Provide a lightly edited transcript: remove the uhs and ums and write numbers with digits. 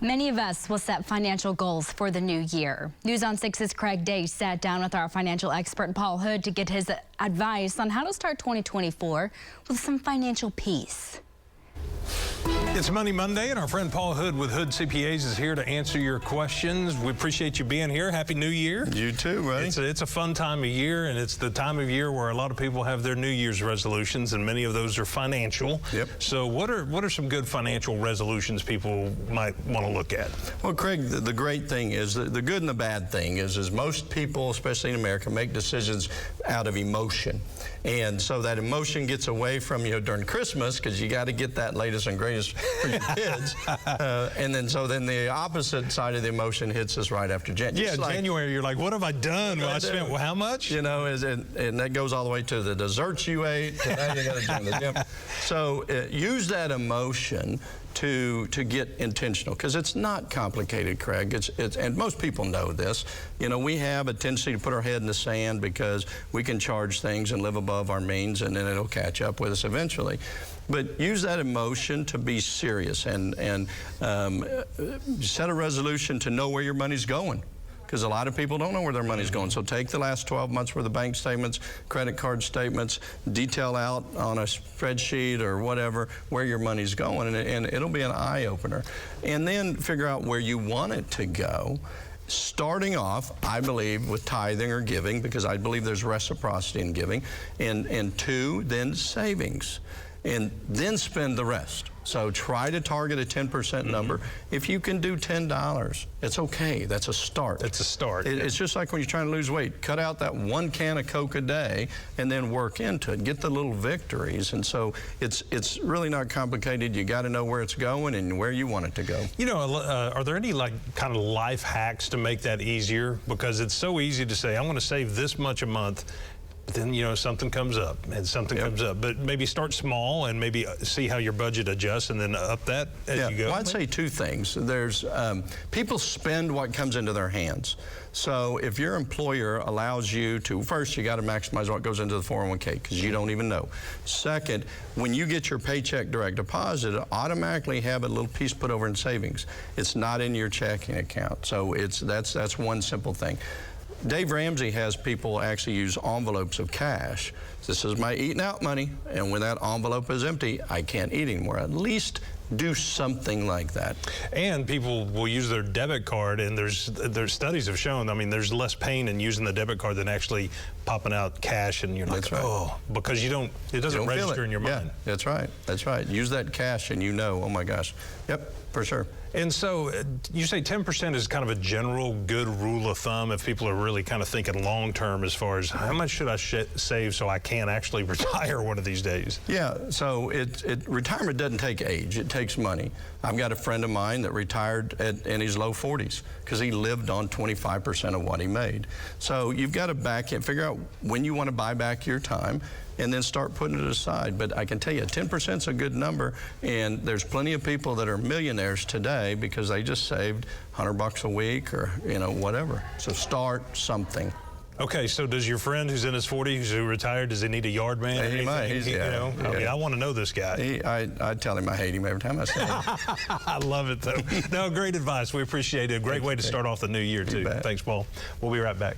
Many of us will set financial goals for the new year. News on 6's Craig Day sat down with our financial expert Paul Hood to get his advice on how to start 2024 with some financial peace. It's Money Monday, and our friend Paul Hood with Hood CPAs is here to answer your questions. We appreciate you being here. Happy New Year. You too, buddy. It's a fun time of year, and it's the time of year where a lot of people have their New Year's resolutions, and many of those are financial. Yep. So what are some good financial resolutions people might want to look at? Well, Craig, the great thing is, the good and the bad thing is most people, especially in America, make decisions out of emotion. And so that emotion gets away from you during Christmas, because you got to get that latest and greatest for your kids. And then the opposite side of the emotion hits us right after January. Yeah, January, you're like, what have I done? Well, I spent how much? You know, and that goes all the way to the desserts you ate, to now you got to join the gym. So use that emotion to get intentional, because it's not complicated, Craig. And most people know this. You know, we have a tendency to put our head in the sand because we can charge things and live above our means, and then it'll catch up with us eventually. But use that emotion to be serious and set a resolution to know where your money's going, because a lot of people don't know where their money's going. So take the last 12 months worth of bank statements, credit card statements, detail out on a spreadsheet or whatever where your money's going, and it'll be an eye-opener. And then figure out where you want it to go. Starting off, I believe, with tithing or giving, because I believe there's reciprocity in giving, and two, then savings, and then spend the rest. So try to target a 10% number. If you can do $10, it's okay. That's a start. It's a start. It's just like when you're trying to lose weight. Cut out that 1 can of Coke a day and then work into it. Get the little victories. And so it's really not complicated. You got to know where it's going and where you want it to go. You know, are there any kind of life hacks to make that easier? Because it's so easy to say, I'm going to save this much a month. But then, you know, something comes up and something comes up. But maybe start small and maybe see how your budget adjusts and then up that as you go. Well, I'd say two things. There's people spend what comes into their hands. So if your employer allows you to, first, you got to maximize what goes into the 401k, because you don't even know. Second, when you get your paycheck direct deposit, automatically have a little piece put over in savings. It's not in your checking account. So that's one simple thing. Dave Ramsey has people actually use envelopes of cash. This is my eating out money, and when that envelope is empty, I can't eat anymore. At least do something like that. And people will use their debit card, and there's studies have shown, I mean, there's less pain in using the debit card than actually popping out cash, and you're like, oh, because it doesn't register in your mind. Yeah, that's right. That's right. Use that cash and you know, oh my gosh. Yep, for sure. And so you say 10% is kind of a general good rule of thumb if people are really kind of thinking long term as far as how much should I save so I can actually retire one of these days? Yeah, so retirement doesn't take age, it takes money. I've got a friend of mine that retired in his low 40s because he lived on 25% of what he made. So you've got to figure out when you want to buy back your time and then start putting it aside. But I can tell you, 10% is a good number, and there's plenty of people that are millionaires today because they just saved $100 a week or, you know, whatever. So start something. Okay, so does your friend who's in his 40s who retired, does he need a yard man? He might. You know, I mean, I want to know this guy. I tell him I hate him every time I say it. I love it, though. No, great advice. We appreciate it. A great way to start off the new year, too. Thanks, Paul. We'll be right back.